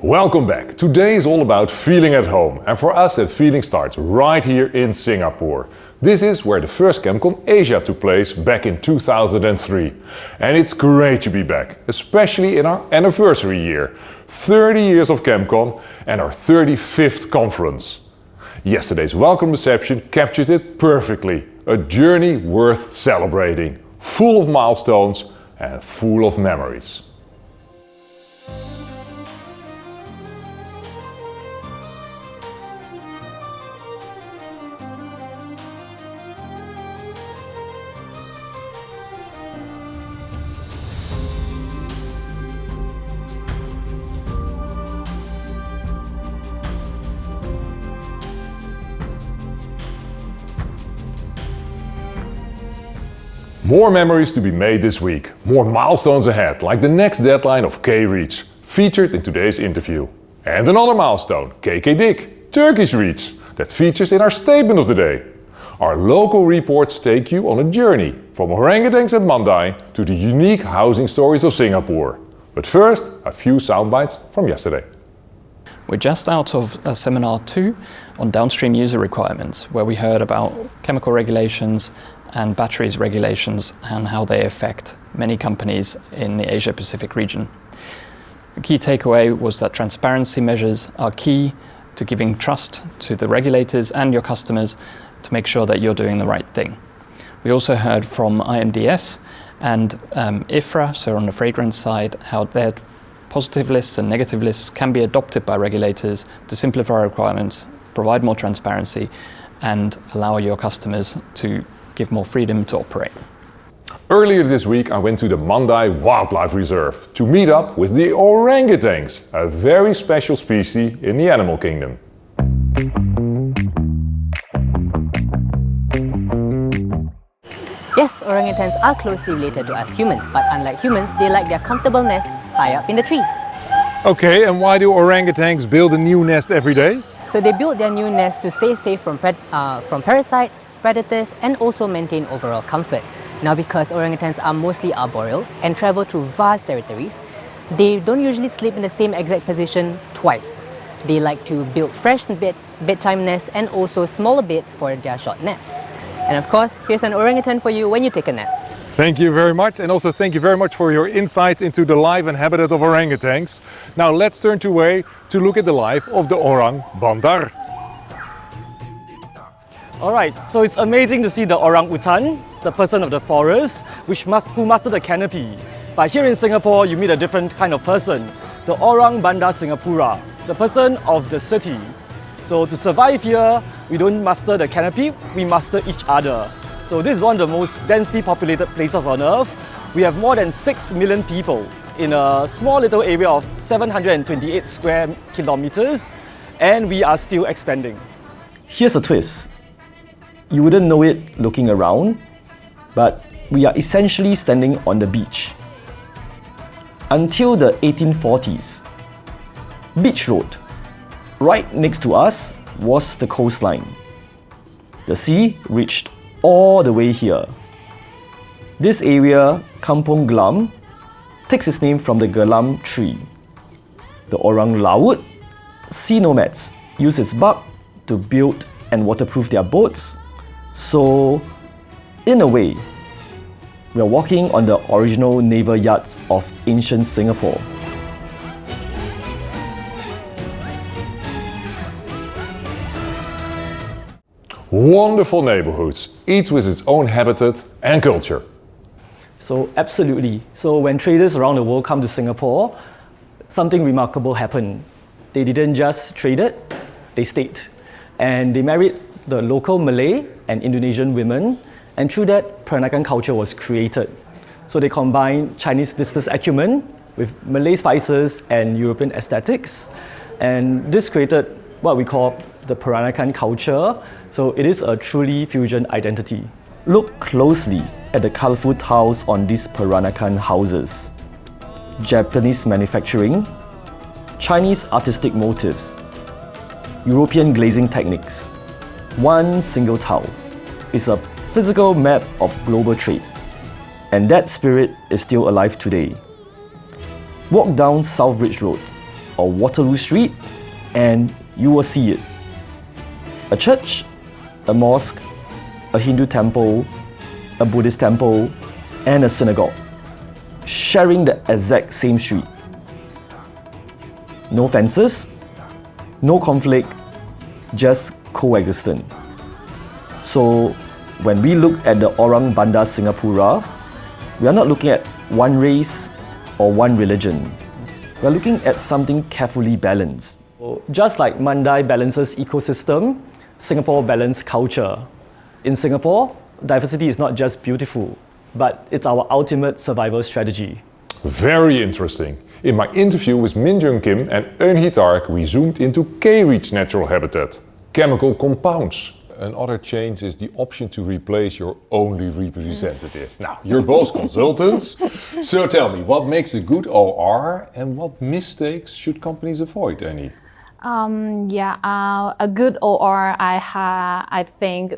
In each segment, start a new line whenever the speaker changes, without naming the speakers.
Welcome back. Today is all about feeling at home, and for us that feeling starts right here in Singapore. This is where the first ChemCon Asia took place back in 2003. And it's great to be back, especially in our anniversary year. 30 years of ChemCon and our 35th conference. Yesterday's welcome reception captured it perfectly. A journey worth celebrating, full of milestones and full of memories. More memories to be made this week, more milestones ahead, like the next deadline of K-REACH, featured in today's interview. And another milestone, KKDIK, Turkish REACH, that features in our statement of the day. Our local reports take you on a journey from orangutans at Mandai to the unique housing stories of Singapore. But first, a few soundbites from yesterday.
We're just out of Seminar 2 on downstream user requirements, where we heard about chemical regulations and batteries regulations and how they affect many companies in the Asia-Pacific region. The key takeaway was that transparency measures are key to giving trust to the regulators and your customers to make sure that you're doing the right thing. We also heard from IMDS and IFRA, so on the fragrance side, how their positive lists and negative lists can be adopted by regulators to simplify requirements, provide more transparency, and allow your customers to give more freedom to operate.
Earlier this week I went to the Mandai Wildlife Reserve to meet up with the orangutans, a very special species in the animal kingdom.
Yes, orangutans are closely related to us humans, but unlike humans, they like their comfortable nest high up in the trees.
Okay, and why do orangutans build a new nest every day?
So they build their new nest to stay safe from parasites, predators, and also maintain overall comfort. Now, because orangutans are mostly arboreal and travel through vast territories, they don't usually sleep in the same exact position twice. They like to build fresh bedtime nests and also smaller beds for their short naps. And of course, here's an orangutan for you when you take a nap.
Thank you very much, and also thank you very much for your insights into the life and habitat of orangutans. Now let's turn to look at the life of the orang bandar.
Alright, so it's amazing to see the orangutan, the person of the forest, who mastered the canopy. But here in Singapore, you meet a different kind of person, the orang bandar Singapura, the person of the city. So to survive here, we don't master the canopy, we master each other. So this is one of the most densely populated places on earth. We have more than 6 million people in a small little area of 728 square kilometers, and we are still expanding.
Here's a twist. You wouldn't know it looking around, but we are essentially standing on the beach. Until the 1840s, Beach Road, right next to us, was the coastline. The sea reached all the way here. This area, Kampong Glam, takes its name from the galam tree. The orang laut, sea nomads, use its bark to build and waterproof their boats. So, in a way, we are walking on the original naval yards of ancient Singapore.
Wonderful neighborhoods, each with its own habitat and culture.
So absolutely. So when traders around the world come to Singapore, something remarkable happened. They didn't just trade it, they stayed. And they married the local Malay and Indonesian women, and through that, Peranakan culture was created. So they combined Chinese business acumen with Malay spices and European aesthetics, and this created what we call the Peranakan culture. So it is a truly fusion identity.
Look closely at the colorful tiles on these Peranakan houses. Japanese manufacturing, Chinese artistic motifs, European glazing techniques. One single tile is a physical map of global trade, and that spirit is still alive today. Walk down South Bridge Road or Waterloo Street, and you will see it. A church, a mosque, a Hindu temple, a Buddhist temple, and a synagogue, sharing the exact same street. No fences, no conflict, just coexistent. So when we look at the Orang Bandar Singapura, we are not looking at one race or one religion. We are looking at something carefully balanced.
Just like Mandai balances ecosystem, Singapore balances culture. In Singapore, diversity is not just beautiful, but it's our ultimate survival strategy.
Very interesting. In my interview with Min-Jung Kim and Eunhee Tark, we zoomed into K-REACH natural habitat, chemical compounds. Another change is the option to replace your only representative. Now, you're both consultants, so tell me, what makes a good OR and what mistakes should companies avoid, Eunhee?
A good OR, I think,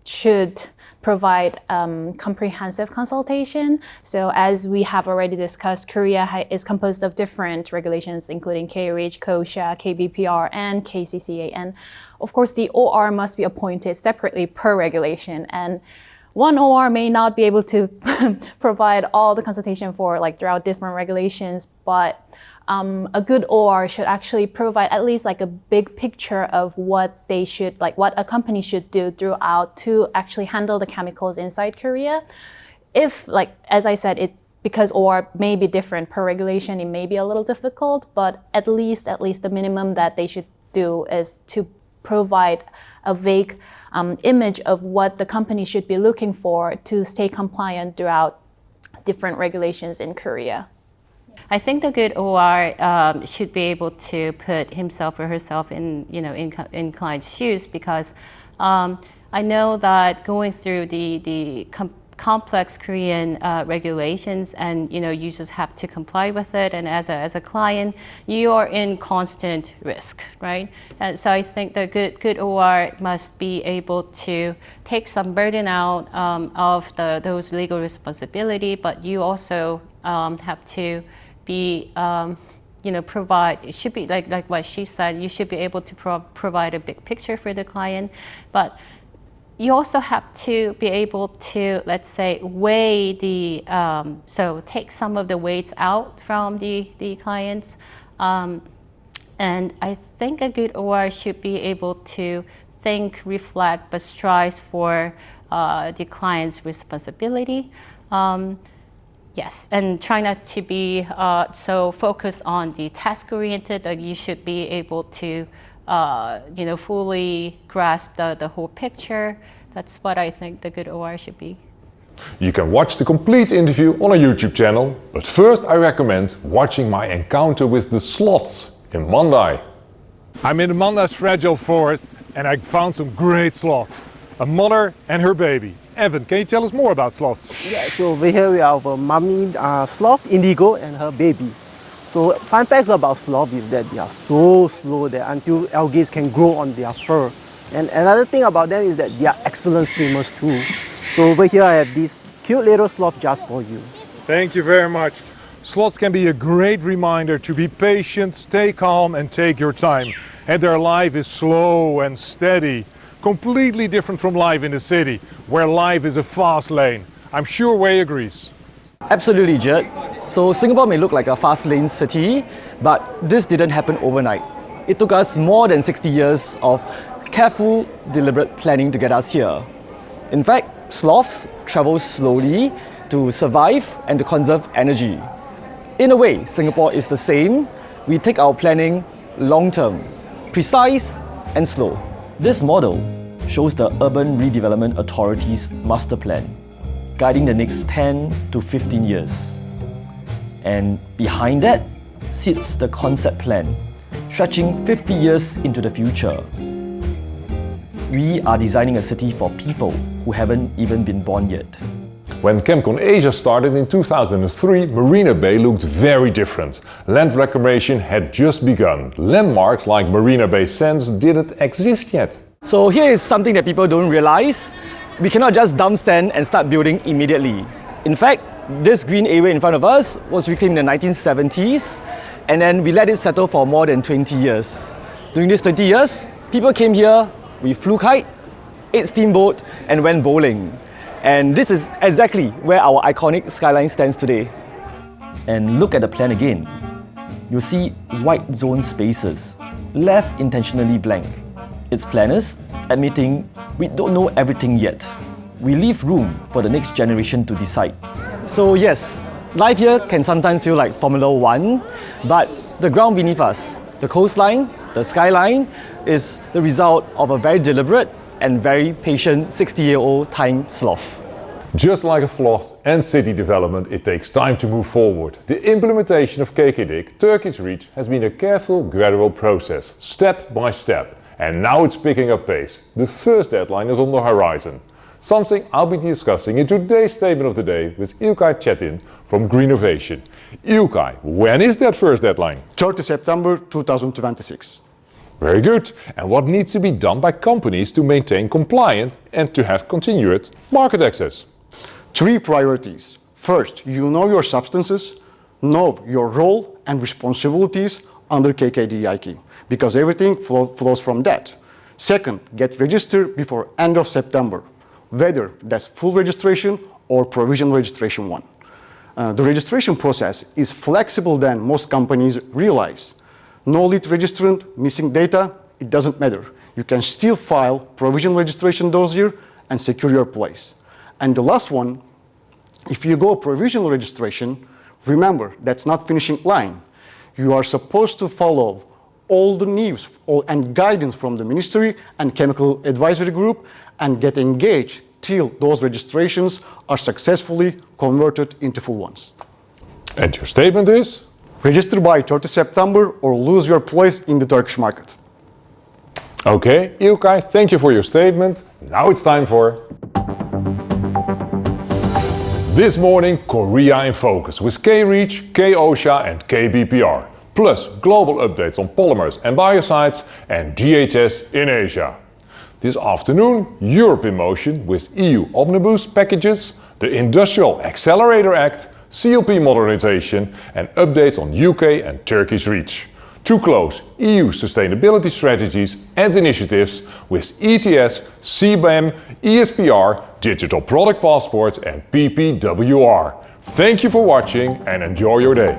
should provide comprehensive consultation. So as we have already discussed, Korea is composed of different regulations, including K-REACH, K-OSHA, K-BPR, and KCCA. And of course, the OR must be appointed separately per regulation. And one OR may not be able to provide all the consultation for throughout different regulations, but a good OR should actually provide at least a big picture of what they should, what a company should do throughout to actually handle the chemicals inside Korea. If, as I said, because OR may be different per regulation, it may be a little difficult, but at least the minimum that they should do is to provide a vague image of what the company should be looking for to stay compliant throughout different regulations in Korea.
I think the good OR should be able to put himself or herself in client's shoes, because I know that going through the complex Korean regulations, and you just have to comply with it, and as a client you are in constant risk, right? And so I think the good OR must be able to take some burden out of those legal responsibility, but you also have to be provide, it should be like what she said, you should be able to provide a big picture for the client, but you also have to be able to, let's say, weigh the, so take some of the weights out from the clients. And I think a good OR should be able to think, reflect, but strives for the client's responsibility. Yes, and try not to be so focused on the task-oriented, that you should be able to fully grasp the whole picture. That's what I think the good OR should be.
You can watch the complete interview on our YouTube channel, but first I recommend watching my encounter with the Sloths in Mandai. I'm in the Mandai's fragile forest and I found some great sloths, a mother and her baby. Evan, can you tell us more about sloths?
Yeah, so over here we have a mommy sloth, Indigo, and her baby. So fun facts about sloth is that they are so slow that until algae can grow on their fur. And another thing about them is that they are excellent swimmers too. So over here I have this cute little sloth just for you.
Thank you very much. Sloths can be a great reminder to be patient, stay calm and take your time. And their life is slow and steady. Completely different from life in the city, where life is a fast lane. I'm sure Wei agrees.
Absolutely, Jed. So Singapore may look like a fast lane city, but this didn't happen overnight. It took us more than 60 years of careful, deliberate planning to get us here. In fact, sloths travel slowly to survive and to conserve energy. In a way, Singapore is the same. We take our planning long-term, precise and slow.
This model shows the Urban Redevelopment Authority's master plan, guiding the next 10 to 15 years. And behind that sits the concept plan, stretching 50 years into the future. We are designing a city for people who haven't even been born yet.
When ChemCon Asia started in 2003, Marina Bay looked very different. Land reclamation had just begun. Landmarks like Marina Bay Sands didn't exist yet.
So here is something that people don't realize. We cannot just dump sand and start building immediately. In fact, this green area in front of us was reclaimed in the 1970s, and then we let it settle for more than 20 years. During these 20 years, people came here, we flew kite, ate steamboat, and went bowling. And this is exactly where our iconic skyline stands today.
And look at the plan again. You'll see white zone spaces, left intentionally blank. It's planners admitting we don't know everything yet. We leave room for the next generation to decide.
So yes, life here can sometimes feel like Formula One, but the ground beneath us, the coastline, the skyline, is the result of a very deliberate and very patient 60-year-old time sloth.
Just like a sloth and city development, it takes time to move forward. The implementation of KKDIK, Turkish REACH, has been a careful, gradual process, step by step. And now it's picking up pace. The first deadline is on the horizon. Something I'll be discussing in today's statement of the day with İlkay Çetin from Greenovation. İlkay, when is that first deadline?
30 September 2026.
Very good. And what needs to be done by companies to maintain compliant and to have continued market access?
3 priorities. First, you know your substances, know your role and responsibilities under KKDIK, because everything flows from that. Second, get registered before end of September, whether that's full registration or provisional registration one. The registration process is flexible than most companies realize. No lead registrant, missing data, it doesn't matter. You can still file provisional registration those year and secure your place. And the last one, if you go provisional registration, remember that's not finishing line. You are supposed to follow all the news and guidance from the Ministry and Chemical Advisory Group and get engaged till those registrations are successfully converted into full ones.
And your statement is?
Register by 30 September or lose your place in the Turkish market.
Okay, İlkay, thank you for your statement. Now it's time for... This morning, Korea in focus with K-REACH, K-OSHA and K-BPR. Plus global updates on polymers and biocides and GHS in Asia. This afternoon, Europe in motion with EU omnibus packages, the Industrial Accelerator Act, CLP modernization and updates on UK and Turkish REACH. To close, EU sustainability strategies and initiatives with ETS, CBAM, ESPR, digital product passports and PPWR. Thank you for watching and enjoy your day.